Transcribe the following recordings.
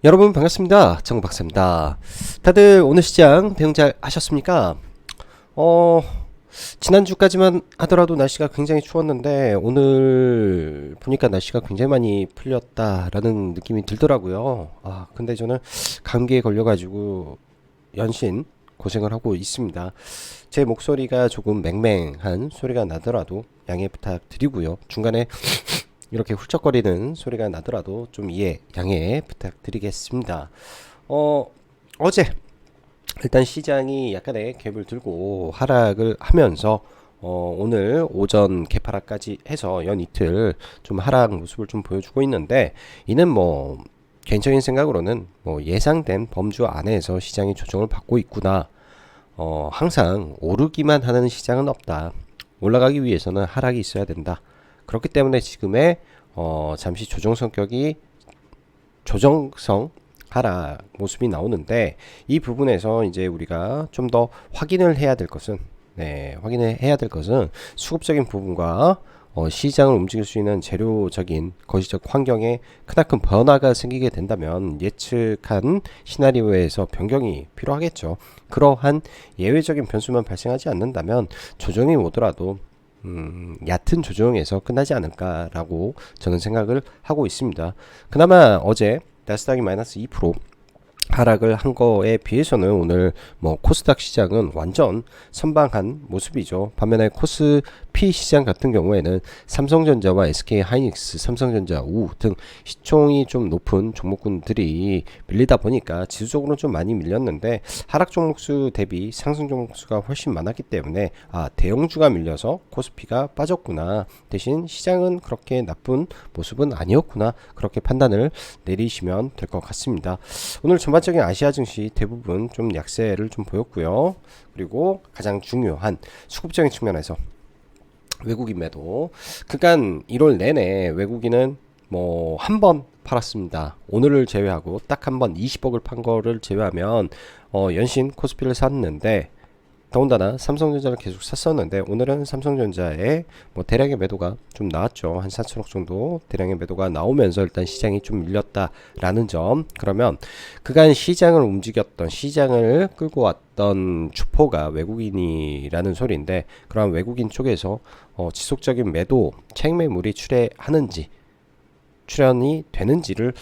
여러분 반갑습니다. 정박사입니다. 다들 오늘 시장 대응 잘 하셨습니까? 어, 지난주까지만 하더라도 날씨가 굉장히 추웠는데 오늘 보니까 날씨가 굉장히 많이 풀렸다라는 느낌이 들더라고요. 근데 저는 감기에 걸려가지고 연신 고생을 하고 있습니다. 제 목소리가 조금 맹맹한 소리가 나더라도 양해 부탁드리고요. 중간에 이렇게 훌쩍거리는 소리가 나더라도 좀 이해, 양해 부탁드리겠습니다. 어제 일단 시장이 약간의 갭을 들고 하락을 하면서 오늘 오전 개파락까지 해서 연 이틀 좀 하락 모습을 좀 보여주고 있는데 이는 뭐 개인적인 생각으로는 뭐 예상된 범주 안에서 시장이 조정을 받고 있구나. 항상 오르기만 하는 시장은 없다. 올라가기 위해서는 하락이 있어야 된다. 그렇기 때문에 지금의 잠시 조정 성격이 조정성 하락 모습이 나오는데 이 부분에서 이제 우리가 좀 더 확인을 해야 될 것은 확인을 해야 될 것은 수급적인 부분과 시장을 움직일 수 있는 재료적인 거시적 환경에 크나큰 변화가 생기게 된다면 예측한 시나리오에서 변경이 필요하겠죠. 그러한 예외적인 변수만 발생하지 않는다면 조정이 오더라도 얕은 조정에서 끝나지 않을까라고 저는 생각을 하고 있습니다. 그나마 어제 나스닥이 마이너스 2% 하락을 한 거에 비해서는 오늘 뭐 코스닥 시장은 완전 선방한 모습이죠. 반면에 코스피 시장 같은 경우에는 삼성전자와 SK 하이닉스, 삼성전자, 우 등 시총이 좀 높은 종목군들이 밀리다 보니까 지수적으로 좀 많이 밀렸는데 하락 종목수 대비 상승 종목수가 훨씬 많았기 때문에 대형주가 밀려서 코스피가 빠졌구나. 대신 시장은 그렇게 나쁜 모습은 아니었구나. 그렇게 판단을 내리시면 될 것 같습니다. 오늘 전반적인 아시아 증시 대부분 좀 약세를 좀 보였고요. 그리고 가장 중요한 수급적인 측면에서 외국인 매도. 그간 1월 내내 외국인은 뭐 한 번 팔았습니다. 오늘을 제외하고 딱 한 번 20억을 판 거를 제외하면 연신 코스피를 샀는데 더군다나 삼성전자를 계속 샀었는데 오늘은 삼성전자에 뭐 대량의 매도가 좀 나왔죠. 한 4천억 정도 대량의 매도가 나오면서 일단 시장이 좀 밀렸다라는 점. 그러면 그간 시장을 움직였던 시장을 끌고 왔던 주포가 외국인이라는 소리인데 그러한 외국인 쪽에서 지속적인 매도 차익 매물이 출현이 되는지를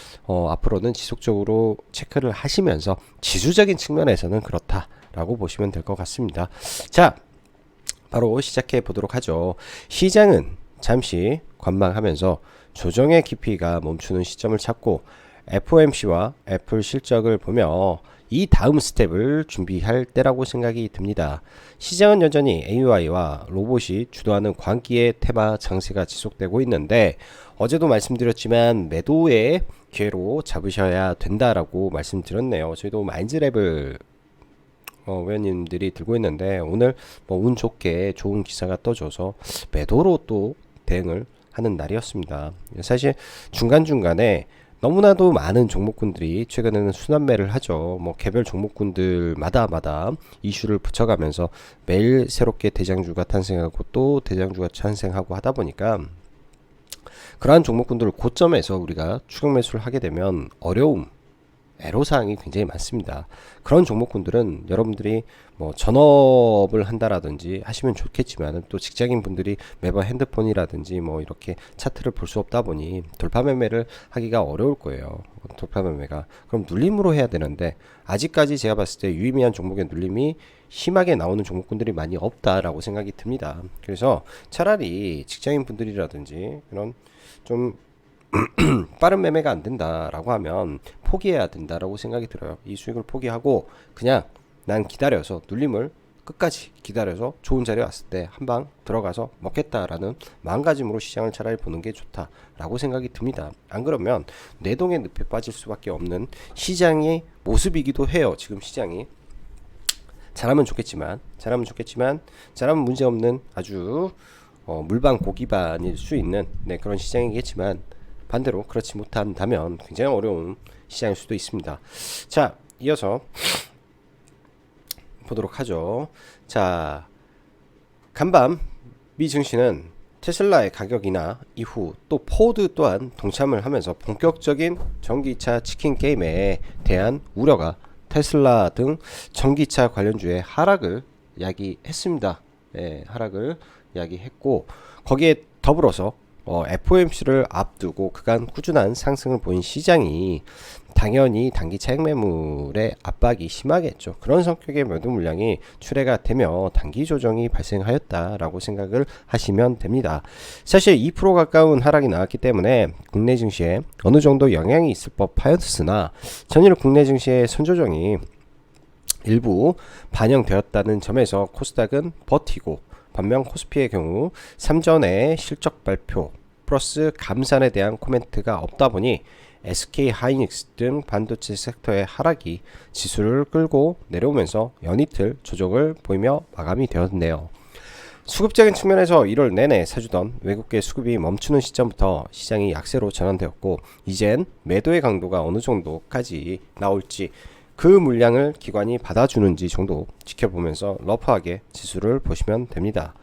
앞으로는 지속적으로 체크를 하시면서 지수적인 측면에서는 그렇다라고 보시면 될 것 같습니다. 자, 바로 시작해 보도록 하죠. 시장은 잠시 관망하면서 조정의 깊이가 멈추는 시점을 찾고 FOMC와 애플 실적을 보며 이 다음 스텝을 준비할 때라고 생각이 듭니다. 시장은 여전히 AI와 로봇이 주도하는 광기의 테마 장세가 지속되고 있는데 어제도 말씀드렸지만 매도의 기회로 잡으셔야 된다라고 말씀드렸네요. 저희도 마인즈랩을 회원님들이 들고 있는데 오늘 뭐 운 좋게 좋은 기사가 떠줘서 매도로 또 대응을 하는 날이었습니다. 사실 중간중간에 너무나도 많은 종목군들이 최근에는 순환매를 하죠. 뭐 개별 종목군들마다 이슈를 붙여가면서 매일 새롭게 대장주가 탄생하고 또 대장주가 탄생하고 하다 보니까 그러한 종목군들을 고점에서 우리가 추격 매수를 하게 되면 애로사항이 굉장히 많습니다. 그런 종목군들은 여러분들이 뭐 전업을 한다라든지 하시면 좋겠지만 또 직장인 분들이 매번 핸드폰이라든지 뭐 이렇게 차트를 볼 수 없다 보니 돌파 매매를 하기가 어려울 거예요. 돌파 매매가. 그럼 눌림으로 해야 되는데 아직까지 제가 봤을 때 유의미한 종목의 눌림이 심하게 나오는 종목군들이 많이 없다라고 생각이 듭니다. 그래서 차라리 직장인 분들이라든지 이런 좀 빠른 매매가 안 된다라고 하면 포기해야 된다라고 생각이 들어요. 이 수익을 포기하고 그냥 난 기다려서 눌림을 끝까지 기다려서 좋은 자리에 왔을 때 한 방 들어가서 먹겠다라는 마음가짐으로 시장을 차라리 보는 게 좋다라고 생각이 듭니다. 안 그러면 뇌동의 늪에 빠질 수밖에 없는 시장의 모습이기도 해요. 지금 시장이 잘하면 좋겠지만 잘하면 문제없는 아주 물반 고기반일 수 있는 그런 시장이겠지만 반대로 그렇지 못한다면 굉장히 어려운 시장일 수도 있습니다. 자, 이어서 보도록 하죠. 자, 간밤 미 증시는 테슬라의 가격이나 이후 또 포드 또한 동참을 하면서 본격적인 전기차 치킨 게임에 대한 우려가 테슬라 등 전기차 관련주의 하락을 야기했습니다. 예, 하락을 야기했고 거기에 더불어서 FOMC를 앞두고 그간 꾸준한 상승을 보인 시장이 당연히 단기 차익 매물의 압박이 심하겠죠. 그런 성격의 매도 물량이 출회가 되며 단기 조정이 발생하였다라고 생각을 하시면 됩니다. 사실 2% 가까운 하락이 나왔기 때문에 국내 증시에 어느 정도 영향이 있을 법하였으나 전일 국내 증시의 선조정이 일부 반영되었다는 점에서 코스닥은 버티고 반면 코스피의 경우 3전의 실적 발표 플러스 감산에 대한 코멘트가 없다 보니 SK 하이닉스 등 반도체 섹터의 하락이 지수를 끌고 내려오면서 연이틀 조정을 보이며 마감이 되었네요. 수급적인 측면에서 1월 내내 사주던 외국계 수급이 멈추는 시점부터 시장이 약세로 전환되었고 이젠 매도의 강도가 어느 정도까지 나올지 그 물량을 기관이 받아주는지 정도 지켜보면서 러프하게 지수를 보시면 됩니다.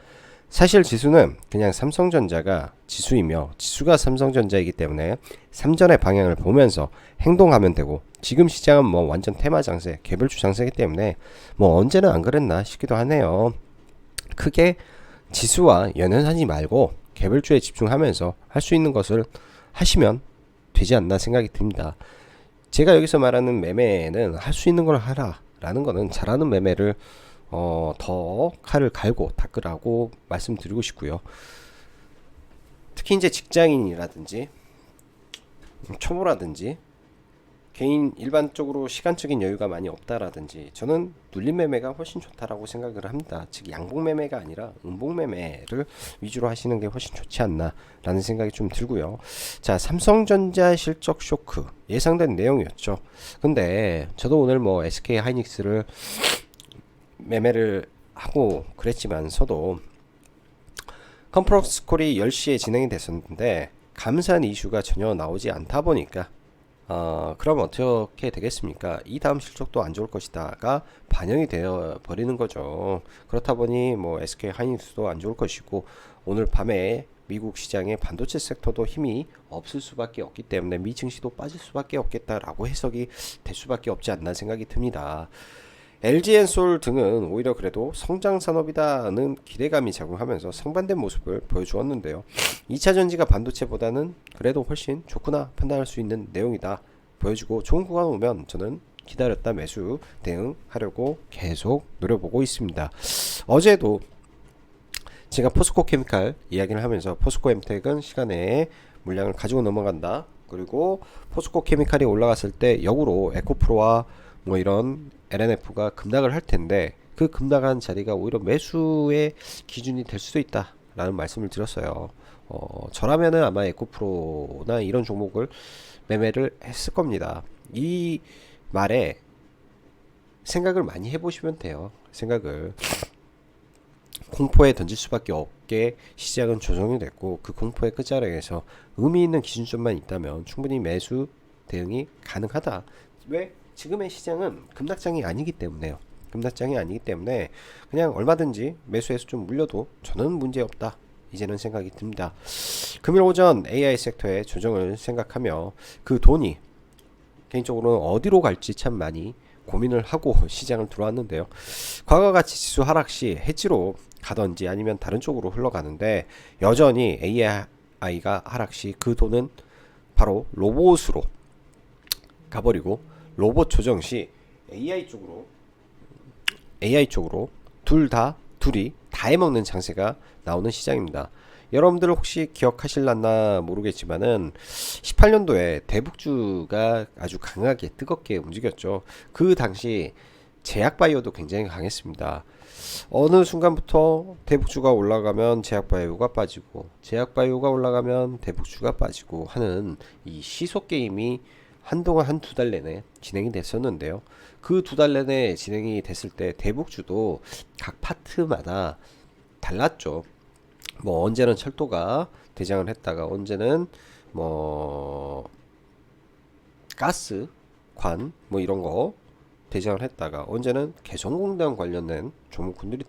사실 지수는 그냥 삼성전자가 지수이며 지수가 삼성전자이기 때문에 삼전의 방향을 보면서 행동하면 되고 지금 시장은 뭐 완전 테마 장세, 개별주 장세이기 때문에 뭐 언제는 안 그랬나 싶기도 하네요. 크게 지수와 연연하지 말고 개별주에 집중하면서 할 수 있는 것을 하시면 되지 않나 생각이 듭니다. 제가 여기서 말하는 매매는 할 수 있는 걸 하라 라는 거는 잘하는 매매를 더 칼을 갈고 닦으라고 말씀드리고 싶고요. 특히 이제 직장인이라든지 초보라든지 개인 일반적으로 시간적인 여유가 많이 없다라든지 저는 눌림 매매가 훨씬 좋다라고 생각을 합니다. 즉 양봉 매매가 아니라 음봉 매매를 위주로 하시는 게 훨씬 좋지 않나 라는 생각이 좀 들고요. 자, 삼성전자 실적 쇼크 예상된 내용이었죠. 근데 저도 오늘 뭐 SK 하이닉스를 매매를 하고 그랬지만서도 컨퍼런스 콜이 10시에 진행이 됐었는데 감산 이슈가 전혀 나오지 않다 보니까 그럼 어떻게 되겠습니까? 이 다음 실적도 안 좋을 것이다가 반영이 되어 버리는 거죠. 그렇다 보니 뭐 SK 하이닉스도 안 좋을 것이고 오늘 밤에 미국 시장의 반도체 섹터도 힘이 없을 수밖에 없기 때문에 미 증시도 빠질 수밖에 없겠다라고 해석이 될 수밖에 없지 않나 생각이 듭니다. LG엔솔 등은 오히려 그래도 성장 산업이다는 기대감이 작용하면서 상반된 모습을 보여주었는데요. 2차전지가 반도체보다는 그래도 훨씬 좋구나 판단할 수 있는 내용이다 보여주고 좋은 구간 오면 저는 기다렸다 매수 대응하려고 계속 노려보고 있습니다. 어제도 제가 포스코 케미칼 이야기를 하면서 포스코 엠텍은 시간에 물량을 가지고 넘어간다. 그리고 포스코 케미칼이 올라갔을 때 역으로 에코프로와 뭐 이런 LNF가 급락을 할 텐데 그 급락한 자리가 오히려 매수의 기준이 될 수도 있다 라는 말씀을 드렸어요. 저라면은 아마 에코프로나 이런 종목을 매매를 했을 겁니다. 이 말에 생각을 많이 해보시면 돼요. 생각을 공포에 던질 수밖에 없게 시장은 조정이 됐고 그 공포의 끝자락에서 의미 있는 기준점만 있다면 충분히 매수 대응이 가능하다. 왜? 지금의 시장은 급락장이 아니기 때문에요. 급락장이 아니기 때문에 그냥 얼마든지 매수해서 좀 물려도 저는 문제없다. 이제는 생각이 듭니다. 금요일 오전 AI 섹터의 조정을 생각하며 그 돈이 개인적으로는 어디로 갈지 참 많이 고민을 하고 시장을 들어왔는데요. 과거같이 지수 하락 시 해지로 가든지 아니면 다른 쪽으로 흘러가는데 여전히 AI가 하락 시 그 돈은 바로 로봇으로 가버리고 로봇 조정 시 AI 쪽으로 둘이 다 해먹는 장세가 나오는 시장입니다. 여러분들 혹시 기억하실란나 모르겠지만은 18년도에 대북주가 아주 강하게 뜨겁게 움직였죠. 그 당시 제약바이오도 굉장히 강했습니다. 어느 순간부터 대북주가 올라가면 제약바이오가 빠지고 제약바이오가 올라가면 대북주가 빠지고 하는 이 시소 게임이 한동안 한 두 달 내내 진행이 됐었는데요. 그 두 달 내내 진행이 됐을 때 대북주도 각 파트마다 달랐죠. 뭐 언제는 철도가 대장을 했다가 언제는 뭐 가스 관 뭐 이런 거 대장을 했다가 언제는 개성공단 관련된 종목군들이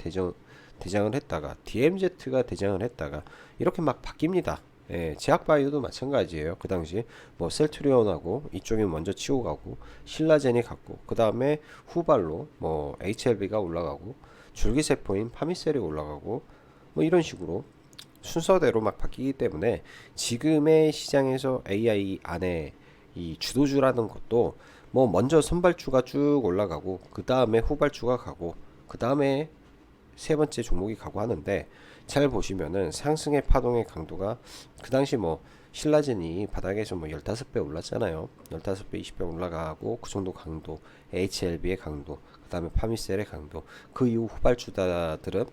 대장을 했다가 DMZ가 대장을 했다가 이렇게 막 바뀝니다. 예, 제약바이오도 마찬가지예요. 그 당시 뭐 셀트리온하고 이쪽이 먼저 치고 가고 신라젠이 갔고 그 다음에 후발로 뭐 HLB가 올라가고 줄기세포인 파미셀이 올라가고 뭐 이런 식으로 순서대로 막 바뀌기 때문에 지금의 시장에서 AI 안에 이 주도주라는 것도 뭐 먼저 선발주가 쭉 올라가고 그 다음에 후발주가 가고 그 다음에 세 번째 종목이 가고 하는데 잘 보시면은 상승의 파동의 강도가 그 당시 뭐 신라젠이 바닥에서 뭐 15배 올랐잖아요. 15배, 20배 올라가고 그 정도 강도, HLB의 강도, 그 다음에 파미셀의 강도, 그 이후 후발주다들은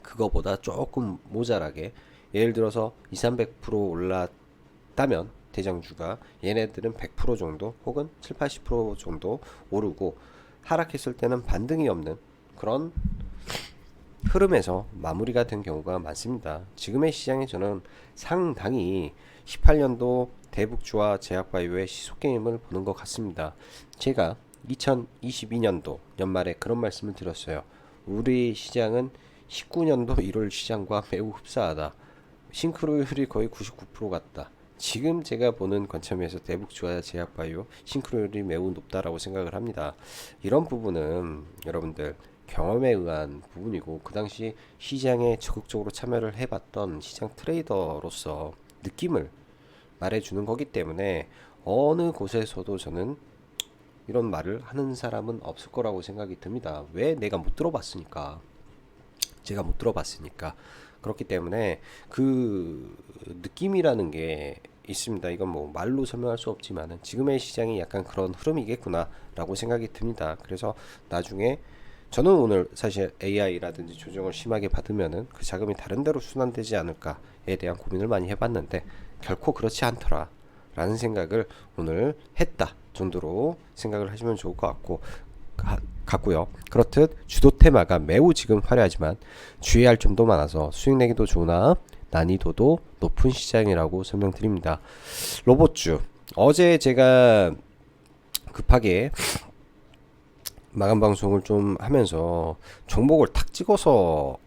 그거보다 조금 모자라게 예를 들어서 2, 300% 올랐다면 대장주가 얘네들은 100% 정도 혹은 7, 80% 정도 오르고 하락했을 때는 반등이 없는 그런 흐름에서 마무리가 된 경우가 많습니다. 지금의 시장에 저는 상당히 18년도 대북주와 제약바이오의 시소게임을 보는 것 같습니다. 제가 2022년도 연말에 그런 말씀을 드렸어요. 우리 시장은 19년도 1월 시장과 매우 흡사하다. 싱크로율이 거의 99% 같다. 지금 제가 보는 관점에서 대북주와 제약바이오 싱크로율이 매우 높다라고 생각을 합니다. 이런 부분은 여러분들 경험에 의한 부분이고 그 당시 시장에 적극적으로 참여를 해봤던 시장 트레이더로서 느낌을 말해주는 거기 때문에 어느 곳에서도 저는 이런 말을 하는 사람은 없을 거라고 생각이 듭니다. 왜? 내가 못 들어봤으니까. 제가 못 들어봤으니까. 그렇기 때문에 그 느낌이라는 게 있습니다. 이건 뭐 말로 설명할 수 없지만은 지금의 시장이 약간 그런 흐름이겠구나 라고 생각이 듭니다. 그래서 나중에 저는 오늘 사실 AI라든지 조정을 심하게 받으면은 그 자금이 다른 데로 순환되지 않을까에 대한 고민을 많이 해봤는데 결코 그렇지 않더라 라는 생각을 오늘 했다 정도로 생각을 하시면 좋을 것 같고요. 그렇듯 주도 테마가 매우 지금 화려하지만 주의할 점도 많아서 수익 내기도 좋으나 난이도도 높은 시장이라고 설명드립니다. 로봇주 어제 제가 급하게 마감 방송을 좀 하면서 종목을 탁 찍어서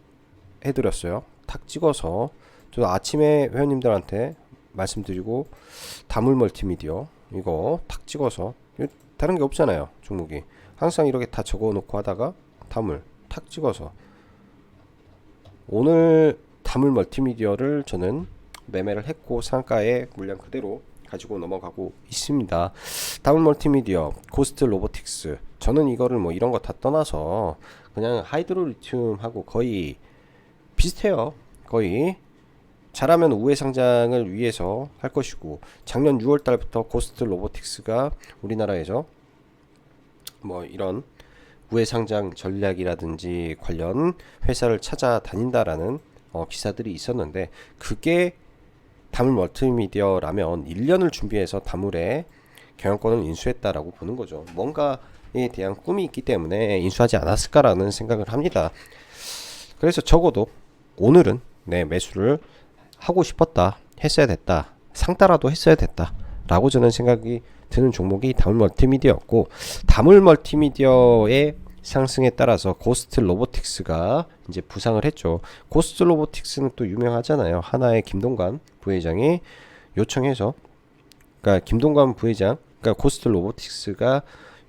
해드렸어요. 탁 찍어서 저 아침에 회원님들한테 말씀드리고 다물 멀티미디어 이거 탁 찍어서 다른 게 없잖아요. 종목이 항상 이렇게 다 적어 놓고 하다가 다물 탁 찍어서 오늘 다물 멀티미디어를 저는 매매를 했고 상가에 물량 그대로 가지고 넘어가고 있습니다. 다물 멀티미디어, 고스트 로보틱스 저는 이거를 뭐 이런 거 다 떠나서 그냥 하이드로리튬하고 거의 비슷해요. 거의 잘하면 우회 상장을 위해서 할 것이고 작년 6월 달부터 고스트 로보틱스가 우리나라에서 뭐 이런 우회 상장 전략이라든지 관련 회사를 찾아다닌다라는 기사들이 있었는데 그게 다물 멀티미디어라면 1년을 준비해서 다물에 경영권을 인수했다라고 보는 거죠. 뭔가에 대한 꿈이 있기 때문에 인수하지 않았을까라는 생각을 합니다. 그래서 적어도 오늘은 매수를 하고 싶었다, 했어야 됐다, 상따라도 했어야 됐다 라고 저는 생각이 드는 종목이 다물 멀티미디어였고 다물 멀티미디어의 상승에 따라서 고스트 로보틱스가 이제 부상을 했죠. 고스트 로보틱스는 또 유명하잖아요. 하나의 김동관 부회장이 요청해서 그러니까 김동관 부회장 그러니까 고스트 로보틱스가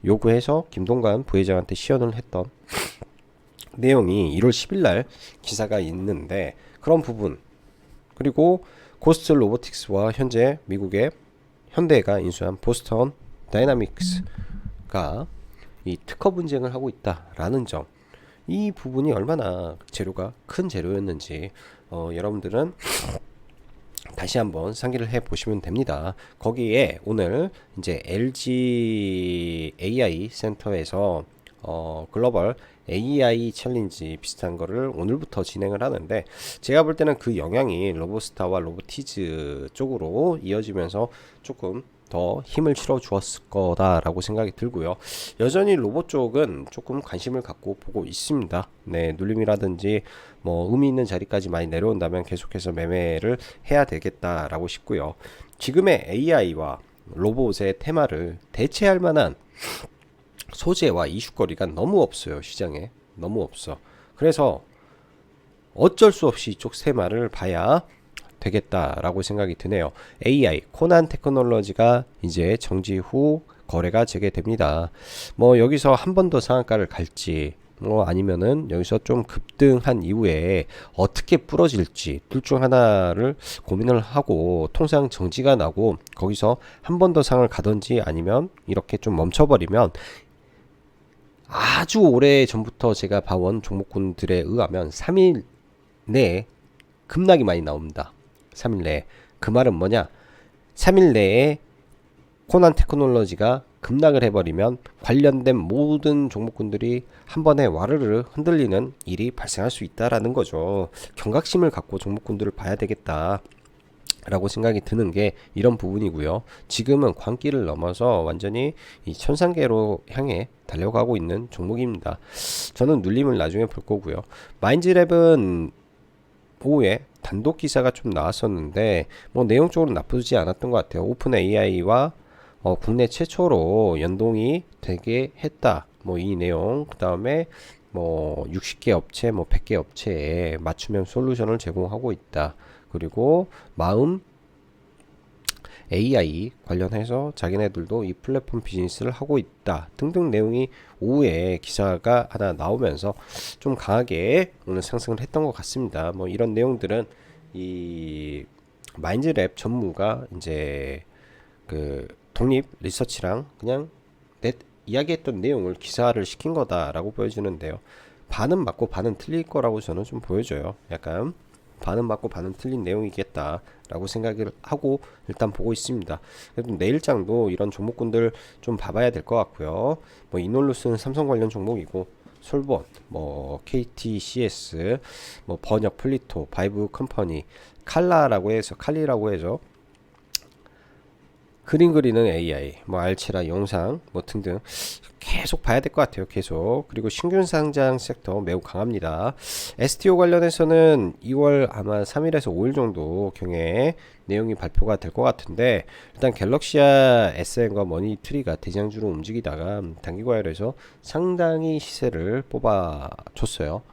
요구해서 김동관 부회장한테 시연을 했던 내용이 1월 10일 날 기사가 있는데 그런 부분 그리고 고스트 로보틱스와 현재 미국의 현대가 인수한 보스턴 다이나믹스가 이 특허 분쟁을 하고 있다라는 점, 이 부분이 얼마나 재료가 큰 재료였는지 여러분들은 다시 한번 상기를 해 보시면 됩니다. 거기에 오늘 이제 LG AI 센터에서 글로벌 AI 챌린지 비슷한 거를 오늘부터 진행을 하는데 제가 볼 때는 그 영향이 로보스타와 로보티즈 쪽으로 이어지면서 조금 더 힘을 실어 주었을 거다라고 생각이 들고요. 여전히 로봇 쪽은 조금 관심을 갖고 보고 있습니다. 눌림이라든지 뭐 의미 있는 자리까지 많이 내려온다면 계속해서 매매를 해야 되겠다라고 싶고요. 지금의 AI와 로봇의 테마를 대체할 만한 소재와 이슈거리가 너무 없어요. 시장에 너무 없어. 그래서 어쩔 수 없이 이쪽 세 말을 봐야 되겠다라고 생각이 드네요. AI 코난 테크놀로지가 이제 정지 후 거래가 재개됩니다. 뭐 여기서 한 번 더 상한가를 갈지 뭐 아니면은 여기서 좀 급등한 이후에 어떻게 부러질지 둘 중 하나를 고민을 하고 통상 정지가 나고 거기서 한 번 더 상을 가든지 아니면 이렇게 좀 멈춰버리면 아주 오래 전부터 제가 봐온 종목군들에 의하면 3일 내에 급락이 많이 나옵니다. 3일 내에. 그 말은 뭐냐? 3일 내에 코난 테크놀로지가 급락을 해버리면 관련된 모든 종목군들이 한 번에 와르르 흔들리는 일이 발생할 수 있다라는 거죠. 경각심을 갖고 종목군들을 봐야 되겠다. 라고 생각이 드는 게 이런 부분이고요. 지금은 광기를 넘어서 완전히 이 천상계로 향해 달려가고 있는 종목입니다. 저는 눌림을 나중에 볼 거고요. 마인즈랩은 오후에 단독 기사가 좀 나왔었는데 뭐 내용적으로 나쁘지 않았던 것 같아요. 오픈 AI와 국내 최초로 연동이 되게 했다. 뭐 이 내용 그 다음에 뭐 60개 업체 뭐 100개 업체에 맞춤형 솔루션을 제공하고 있다. 그리고 마음 AI 관련해서 자기네들도 이 플랫폼 비즈니스를 하고 있다 등등 내용이 오후에 기사가 하나 나오면서 좀 강하게 오늘 상승을 했던 것 같습니다. 뭐 이런 내용들은 이 마인즈랩 전무가 이제 그 독립 리서치랑 그냥 이야기했던 내용을 기사를 시킨 거다라고 보여주는데요. 반은 맞고 반은 틀릴 거라고 저는 좀 보여줘요. 약간 반은 맞고 반은 틀린 내용이겠다라고 생각을 하고 일단 보고 있습니다. 그래도 내일장도 이런 종목군들 좀 봐봐야 될 것 같고요. 뭐 이놀루스는 삼성 관련 종목이고 솔본, 뭐 KTCS, 뭐 번역 플리토, 바이브 컴퍼니, 칼리라고 해서 그림 그리는 AI, 뭐 알체라 영상, 뭐 등등 계속 봐야 될 것 같아요. 계속. 그리고 신규 상장 섹터 매우 강합니다. STO 관련해서는 2월 아마 3일에서 5일 정도 경에 내용이 발표가 될 것 같은데 일단 갤럭시아 SN과 머니트리가 대장주로 움직이다가 단기 과열에서 상당히 시세를 뽑아줬어요.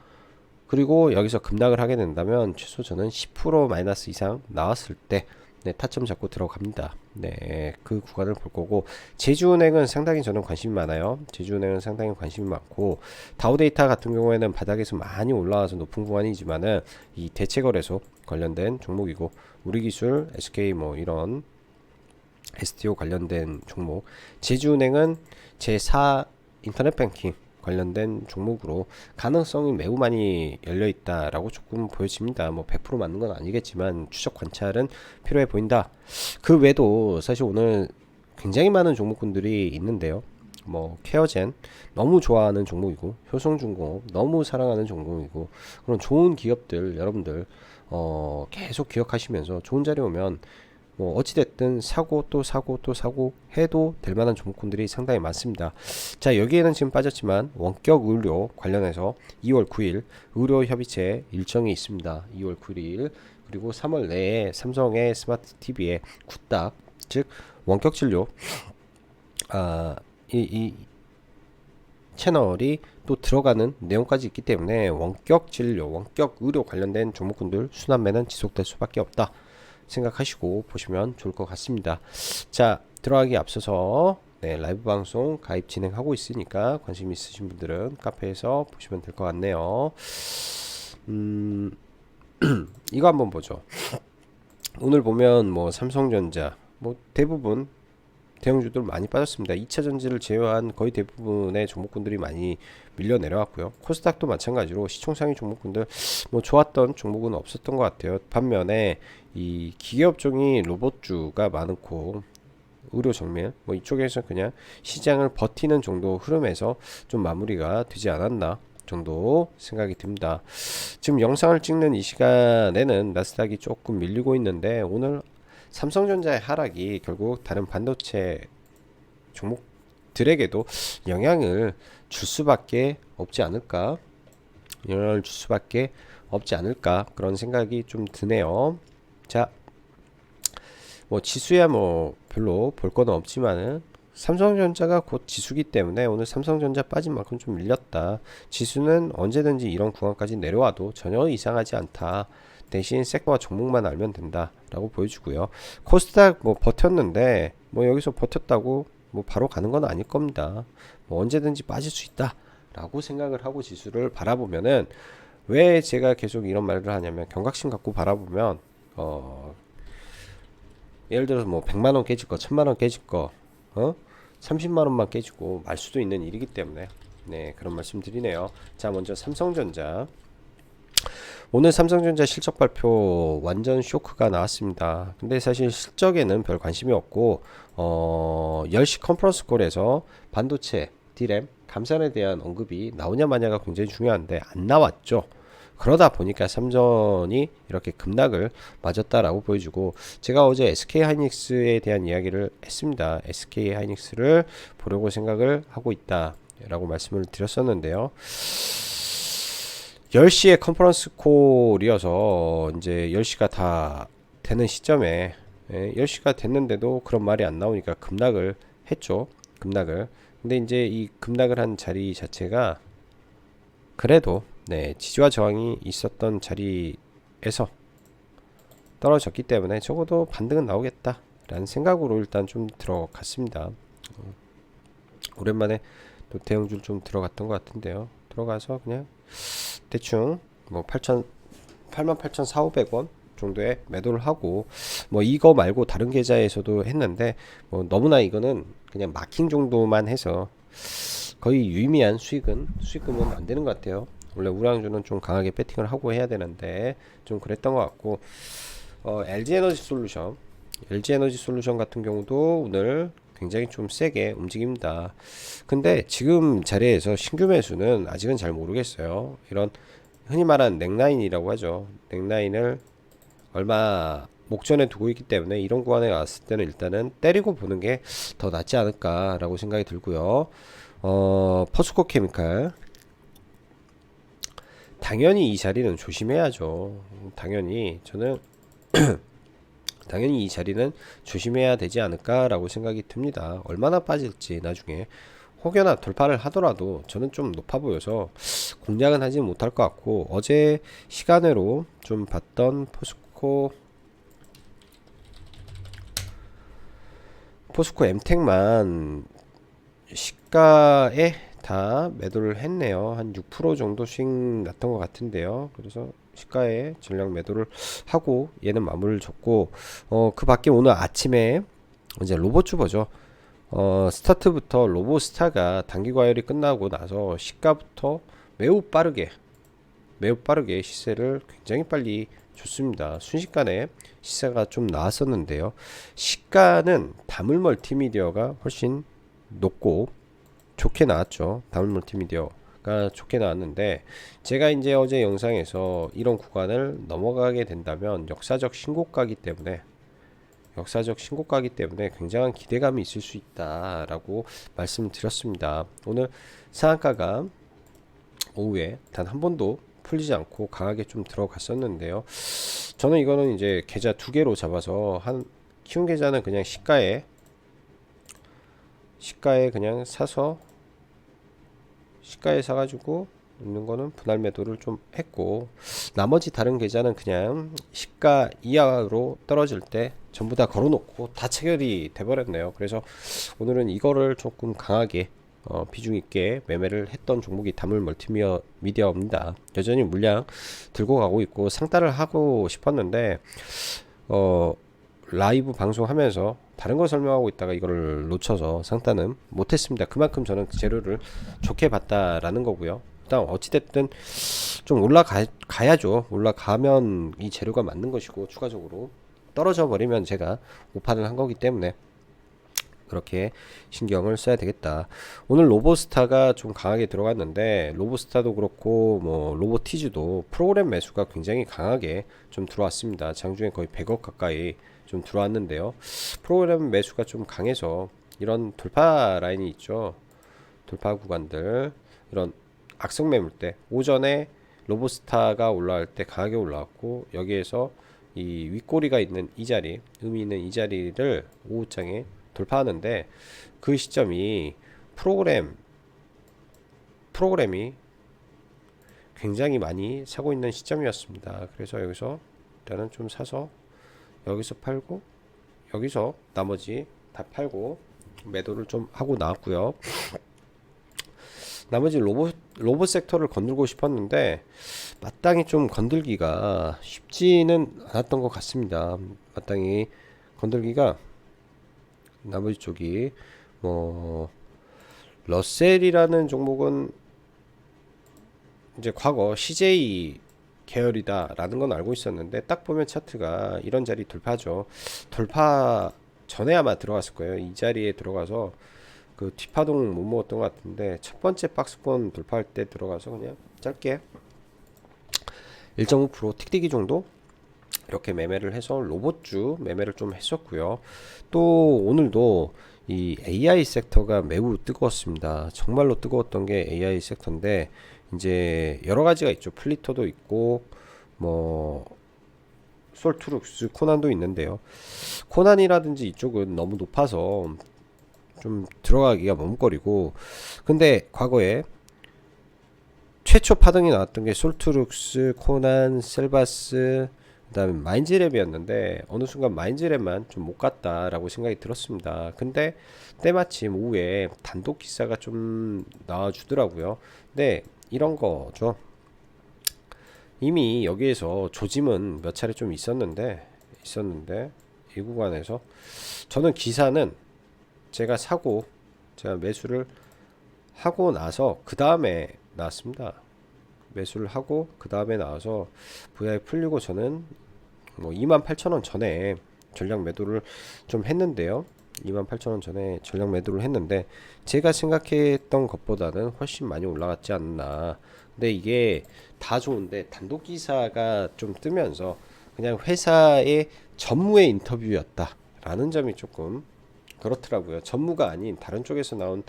그리고 여기서 급락을 하게 된다면 최소 저는 10% 마이너스 이상 나왔을 때 네, 타점 잡고 들어갑니다. 네, 그 구간을 볼 거고 제주은행은 상당히 저는 관심이 많아요. 제주은행은 상당히 관심이 많고 다우데이터 같은 경우에는 바닥에서 많이 올라와서 높은 구간이지만은 이 대체거래소 관련된 종목이고 우리기술, SK 뭐 이런 STO 관련된 종목, 제주은행은 제4 인터넷뱅킹 관련된 종목으로 가능성이 매우 많이 열려 있다라고 조금 보여집니다. 뭐 100% 맞는 건 아니겠지만 추적 관찰은 필요해 보인다. 그 외에도 사실 오늘 굉장히 많은 종목군들이 있는데요. 뭐 케어젠 너무 좋아하는 종목이고 효성중공업 너무 사랑하는 종목이고 그런 좋은 기업들 여러분들 계속 기억하시면서 좋은 자리 오면 뭐 어찌됐든 사고 또 사고 또 사고 해도 될 만한 종목군들이 상당히 많습니다. 자, 여기에는 지금 빠졌지만 원격 의료 관련해서 2월 9일 의료 협의체 일정이 있습니다. 2월 9일 그리고 3월 내에 삼성의 스마트 TV에 굿닥 즉 원격 진료 이 채널이 또 들어가는 내용까지 있기 때문에 원격 진료, 원격 의료 관련된 종목군들 순환매는 지속될 수밖에 없다. 생각하시고 보시면 좋을 것 같습니다. 자, 들어가기 앞서서 네, 라이브 방송 가입 진행하고 있으니까 관심 있으신 분들은 카페에서 보시면 될 것 같네요. 이거 한번 보죠. 오늘 보면 뭐 삼성전자 뭐 대부분 대형주들 많이 빠졌습니다. 2차전지를 제외한 거의 대부분의 종목군들이 많이 밀려 내려왔고요. 코스닥도 마찬가지로 시총상위 종목군들 뭐 좋았던 종목은 없었던 것 같아요. 반면에 이 기계업종이 로봇주가 많고 의료 정밀 뭐 이쪽에서 그냥 시장을 버티는 정도 흐름에서 좀 마무리가 되지 않았나 정도 생각이 듭니다. 지금 영상을 찍는 이 시간에는 나스닥이 조금 밀리고 있는데 오늘 삼성전자의 하락이 결국 다른 반도체 종목들에게도 영향을 줄 수밖에 없지 않을까 그런 생각이 좀 드네요. 자, 뭐 지수야 뭐 별로 볼 거는 없지만은 삼성전자가 곧 지수기 때문에 오늘 삼성전자 빠진 만큼 좀 밀렸다. 지수는 언제든지 이런 구간까지 내려와도 전혀 이상하지 않다. 대신 섹터와 종목만 알면 된다 라고 보여주고요. 코스닥 뭐 버텼는데 뭐 여기서 버텼다고 뭐 바로 가는 건 아닐 겁니다. 뭐 언제든지 빠질 수 있다 라고 생각을 하고 지수를 바라보면은, 왜 제가 계속 이런 말을 하냐면, 경각심 갖고 바라보면 예를 들어서 뭐 100만원 깨질 거, 1000만원 깨질 거, 30만원만 깨지고 말 수도 있는 일이기 때문에, 네, 그런 말씀 드리네요. 자, 먼저 삼성전자. 오늘 삼성전자 실적 발표 완전 쇼크가 나왔습니다. 근데 사실 실적에는 별 관심이 없고 10시 컨퍼런스 콜에서 반도체, D램, 감산에 대한 언급이 나오냐 마냐가 굉장히 중요한데 안 나왔죠. 그러다 보니까 삼전이 이렇게 급락을 맞았다라고 보여주고, 제가 어제 SK하이닉스에 대한 이야기를 했습니다. SK하이닉스를 보려고 생각을 하고 있다 라고 말씀을 드렸었는데요. 10시에 컨퍼런스 콜이어서 이제 10시가 다 되는 시점에, 10시가 됐는데도 그런 말이 안 나오니까 급락을 했죠. 급락을. 근데 이제 이 급락을 한 자리 자체가 그래도, 네, 지지와 저항이 있었던 자리에서 떨어졌기 때문에 적어도 반등은 나오겠다 라는 생각으로 일단 좀 들어갔습니다. 오랜만에 또 대형줄 좀 들어갔던 것 같은데요. 들어가서 그냥 대충 뭐 88,400원 정도에 매도를 하고, 뭐 이거 말고 다른 계좌에서도 했는데 뭐 너무나 이거는 그냥 마킹 정도만 해서 거의 유의미한 수익금은 안 되는 것 같아요. 원래 우량주는 좀 강하게 배팅을 하고 해야 되는데 좀 그랬던 것 같고, LG에너지 솔루션 같은 경우도 오늘 굉장히 좀 세게 움직입니다. 근데 지금 자리에서 신규 매수는 아직은 잘 모르겠어요. 이런 흔히 말하는 넥라인이라고 하죠. 넥라인을 얼마 목전에 두고 있기 때문에 이런 구간에 왔을 때는 일단은 때리고 보는 게 더 낫지 않을까라고 생각이 들고요. 포스코 케미칼, 당연히 이 자리는 조심해야죠. 당연히 저는 당연히 이 자리는 조심해야 되지 않을까라고 생각이 듭니다. 얼마나 빠질지 나중에 혹여나 돌파를 하더라도 저는 좀 높아 보여서 공략은 하지 못할 것 같고, 어제 시간으로 좀 봤던 포스코 엠텍만 시가에 다 매도를 했네요. 한 6% 정도 수익 났던 것 같은데요. 그래서 시가에 전량 매도를 하고 얘는 마무리를 줬고, 그 밖에 오늘 아침에 이제 로봇주버죠. 스타트부터 로보스타가 단기 과열이 끝나고 나서 시가부터 매우 빠르게 시세를 굉장히 빨리 줬습니다. 순식간에 시세가 좀 나왔었는데요. 시가는 다물 멀티미디어가 훨씬 높고 좋게 나왔죠. 다물 멀티미디어가 좋게 나왔는데, 제가 이제 어제 영상에서 이런 구간을 넘어가게 된다면 역사적 신고가기 때문에 굉장한 기대감이 있을 수 있다라고 말씀드렸습니다. 오늘 상한가가 오후에 단 한 번도 풀리지 않고 강하게 좀 들어갔었는데요. 저는 이거는 이제 계좌 두 개로 잡아서, 한 키운 계좌는 그냥 시가에 그냥 사서 시가에 사가지고 있는 거는 분할 매도를 좀 했고, 나머지 다른 계좌는 그냥 시가 이하로 떨어질 때 전부 다 걸어놓고 다 체결이 돼버렸네요. 그래서 오늘은 이거를 조금 강하게 비중 있게 매매를 했던 종목이 다물 멀티미디어입니다. 여전히 물량 들고 가고 있고, 상따를 하고 싶었는데 라이브 방송하면서 다른 걸 설명하고 있다가 이거를 놓쳐서 상따는 못했습니다. 그만큼 저는 재료를 좋게 봤다라는 거고요. 일단 어찌됐든 좀 올라가야죠. 올라가면 이 재료가 맞는 것이고, 추가적으로 떨어져 버리면 제가 오판을 한 거기 때문에 그렇게 신경을 써야 되겠다. 오늘 로보스타가 좀 강하게 들어갔는데, 로보스타도 그렇고 뭐 로보티즈도 프로그램 매수가 굉장히 강하게 좀 들어왔습니다. 장중에 거의 100억 가까이 좀 들어왔는데요. 프로그램 매수가 좀 강해서 이런 돌파 라인이 있죠. 돌파 구간들, 이런 악성 매물대, 오전에 로보스타가 올라갈 때 강하게 올라왔고, 여기에서 이 윗꼬리가 있는 이 자리, 의미 있는 이 자리를 오후장에 돌파하는데 그 시점이 프로그램이 굉장히 많이 사고 있는 시점이었습니다. 그래서 여기서 일단은 좀 사서 여기서 팔고 여기서 나머지 다 팔고 매도를 좀 하고 나왔고요. 나머지 로봇 섹터를 건들고 싶었는데 마땅히 좀 건들기가 쉽지는 않았던 것 같습니다. 마땅히 건들기가 나머지 쪽이 뭐 러셀이라는 종목은 이제 과거 CJ 계열이다라는 건 알고 있었는데 딱 보면 차트가 이런 자리 돌파죠. 돌파 전에 아마 들어갔을 거예요. 이 자리에 들어가서 그 뒷파동 못 먹었던 것 같은데 첫 번째 박스권 돌파할 때 들어가서 그냥 짧게 1.5% 틱틱이 정도 이렇게 매매를 해서 로봇주 매매를 좀 했었고요. 또 오늘도 이 AI 섹터가 매우 뜨거웠습니다. 정말로 뜨거웠던 게 AI 섹터인데 이제 여러 가지가 있죠. 플리터도 있고 뭐 솔트룩스 코난도 있는데요. 코난이라든지 이쪽은 너무 높아서 좀 들어가기가 머뭇거리고, 근데 과거에 최초 파동이 나왔던 게 솔트룩스, 코난, 셀바스, 그 다음에 마인즈랩이었는데 어느 순간 마인즈랩만 좀 못 갔다라고 생각이 들었습니다. 근데 때마침 오후에 단독 기사가 좀 나와주더라고요. 근데 이런 거죠. 이미 여기에서 조짐은 몇 차례 좀 있었는데 이 구간에서 저는 기사는 제가 매수를 하고 나서 그 다음에 나왔습니다. 매수를 하고 그 다음에 나와서 VI 풀리고 저는 뭐 28,000원 전에 전략 매도를 좀 했는데요. 28,000원 전에 전략 매도를 했는데 제가 생각했던 것보다는 훨씬 많이 올라갔지 않나. 근데 이게 다 좋은데 단독 기사가 좀 뜨면서 그냥 회사의 전무의 인터뷰였다라는 점이 조금 그렇더라고요. 전무가 아닌 다른 쪽에서 나온,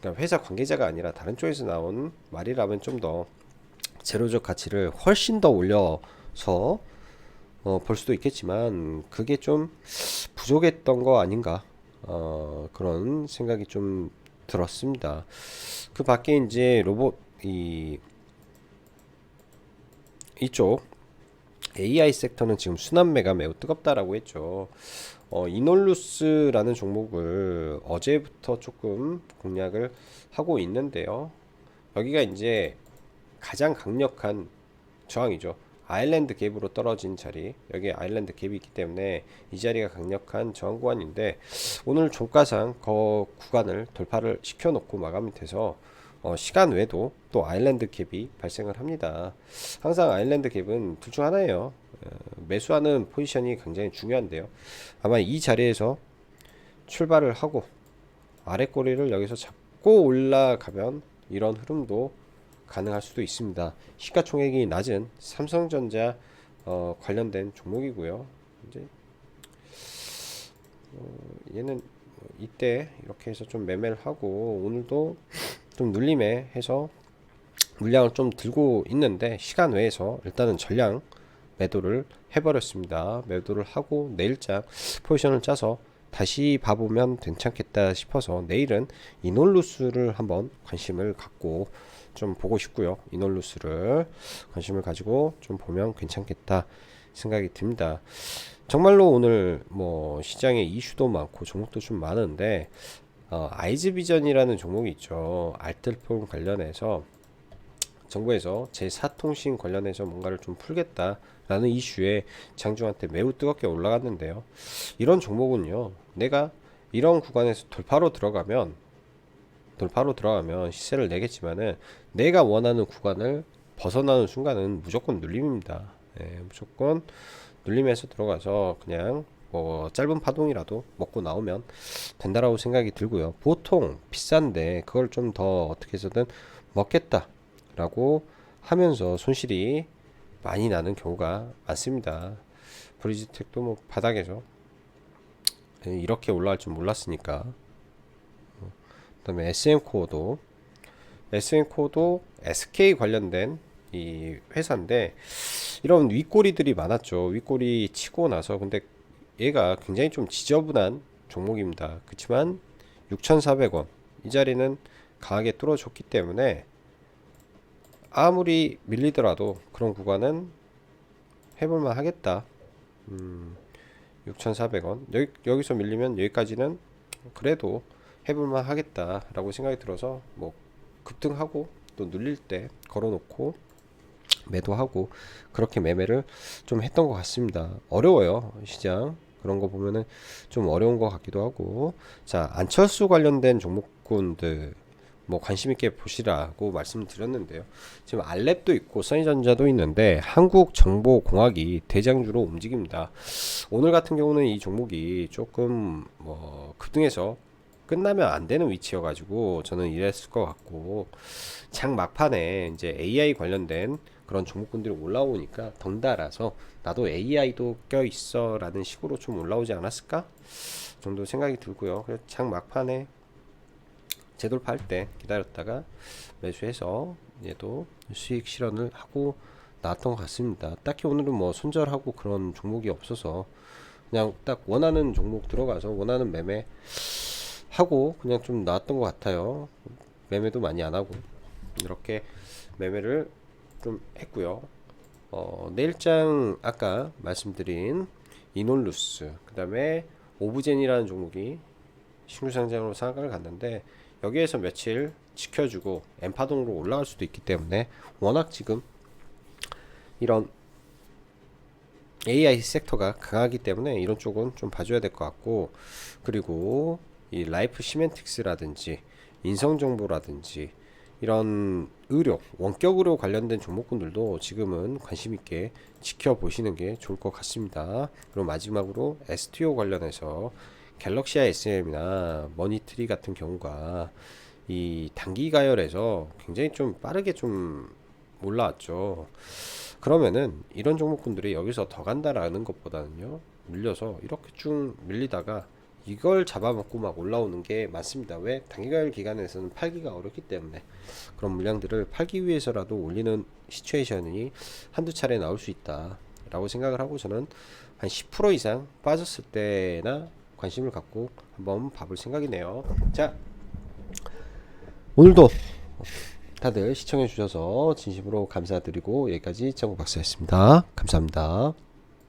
그러니까 회사 관계자가 아니라 다른 쪽에서 나온 말이라면 좀 더 재료적 가치를 훨씬 더 올려서 볼 수도 있겠지만 그게 좀 부족했던 거 아닌가, 그런 생각이 좀 들었습니다. 그 밖에 이제 이쪽 AI 섹터는 지금 순환매가 매우 뜨겁다라고 했죠. 이놀루스라는 종목을 어제부터 조금 공략을 하고 있는데요. 여기가 이제 가장 강력한 저항이죠. 아일랜드 갭으로 떨어진 자리, 여기에 아일랜드 갭이 있기 때문에 이 자리가 강력한 저항 구간인데 오늘 종가상 그 구간을 돌파를 시켜놓고 마감이 돼서 시간 외에도 또 아일랜드 갭이 발생을 합니다. 항상 아일랜드 갭은 둘 중 하나예요. 매수하는 포지션이 굉장히 중요한데요. 아마 이 자리에서 출발을 하고 아래 꼬리를 여기서 잡고 올라가면 이런 흐름도 가능할 수도 있습니다. 시가총액이 낮은 삼성전자 관련된 종목이고요. 이제 얘는 이때 이렇게 해서 좀 매매를 하고 오늘도 좀 눌림에 해서 물량을 좀 들고 있는데 시간 외에서 일단은 전량 매도를 해버렸습니다. 매도를 하고 내일장 포지션을 짜서 다시 봐보면 괜찮겠다 싶어서 내일은 이놀루스를 한번 관심을 갖고 좀 보고 싶고요. 이놀루스를 관심을 가지고 좀 보면 괜찮겠다 생각이 듭니다. 정말로 오늘 뭐 시장에 이슈도 많고 종목도 좀 많은데 아이즈비전이라는 종목이 있죠. 알뜰폰 관련해서 정부에서 제4통신 관련해서 뭔가를 좀 풀겠다라는 이슈에 장중한테 매우 뜨겁게 올라갔는데요. 이런 종목은요, 내가 이런 구간에서 돌파로 들어가면 시세를 내겠지만은 내가 원하는 구간을 벗어나는 순간은 무조건 눌림입니다. 무조건 눌림에서 들어가서 그냥 뭐 짧은 파동이라도 먹고 나오면 된다라고 생각이 들고요. 보통 비싼데 그걸 좀 더 어떻게 해서든 먹겠다라고 하면서 손실이 많이 나는 경우가 많습니다. 브리지텍도 뭐 바닥에서 이렇게 올라갈 줄 몰랐으니까. 그 다음에 SM코어도 SK 관련된 이 회사인데 이런 윗꼬리들이 많았죠. 윗꼬리 치고 나서 근데 얘가 굉장히 좀 지저분한 종목입니다. 그렇지만 6,400원 이 자리는 강하게 뚫어줬기 때문에 아무리 밀리더라도 그런 구간은 해볼만 하겠다. 6,400원 여기서 밀리면 여기까지는 그래도 해볼만 하겠다 라고 생각이 들어서 뭐 급등하고 또 눌릴 때 걸어놓고 매도하고 그렇게 매매를 좀 했던 것 같습니다. 어려워요 시장. 그런 거 보면은 좀 어려운 것 같기도 하고. 자, 안철수 관련된 종목군들 뭐 관심 있게 보시라고 말씀드렸는데요. 지금 알랩도 있고 써니전자도 있는데 한국정보공학이 대장주로 움직입니다. 오늘 같은 경우는 이 종목이 조금 뭐 급등해서 끝나면 안 되는 위치여가지고 저는 이랬을 것 같고, 장 막판에 이제 AI 관련된 그런 종목군들이 올라오니까 덩달아서 나도 AI도 껴있어 라는 식으로 좀 올라오지 않았을까 정도 생각이 들고요. 그래서 장 막판에 재돌파할 때 기다렸다가 매수해서 얘도 수익 실현을 하고 나왔던 것 같습니다. 딱히 오늘은 뭐 손절하고 그런 종목이 없어서 그냥 딱 원하는 종목 들어가서 원하는 매매 하고 그냥 좀 나왔던 것 같아요. 매매도 많이 안 하고 이렇게 매매를 좀 했고요. 내일장 아까 말씀드린 이놀루스, 그 다음에 오브젠이라는 종목이 신규 상장으로 상한가를 갔는데 여기에서 며칠 지켜주고 엠파동으로 올라갈 수도 있기 때문에 워낙 지금 이런 AI 섹터가 강하기 때문에 이런 쪽은 좀 봐줘야 될 것 같고, 그리고 이 라이프 시멘틱스라든지 인성정보라든지 이런 의료, 원격 의료 관련된 종목군들도 지금은 관심 있게 지켜보시는 게 좋을 것 같습니다. 그리고 마지막으로 STO 관련해서 갤럭시아 SM이나 머니트리 같은 경우가 이 단기 가열에서 굉장히 좀 빠르게 좀 올라왔죠. 그러면은 이런 종목군들이 여기서 더 간다라는 것보다는요, 밀려서 이렇게 쭉 밀리다가 이걸 잡아먹고 막 올라오는 게 맞습니다. 왜? 단기가열 기간에서는 팔기가 어렵기 때문에 그런 물량들을 팔기 위해서라도 올리는 시츄에이션이 한두 차례 나올 수 있다 라고 생각을 하고, 저는 한 10% 이상 빠졌을 때나 관심을 갖고 한번 봐볼 생각이네요. 자, 오늘도 다들 시청해 주셔서 진심으로 감사드리고 여기까지 정박사였습니다. 감사합니다.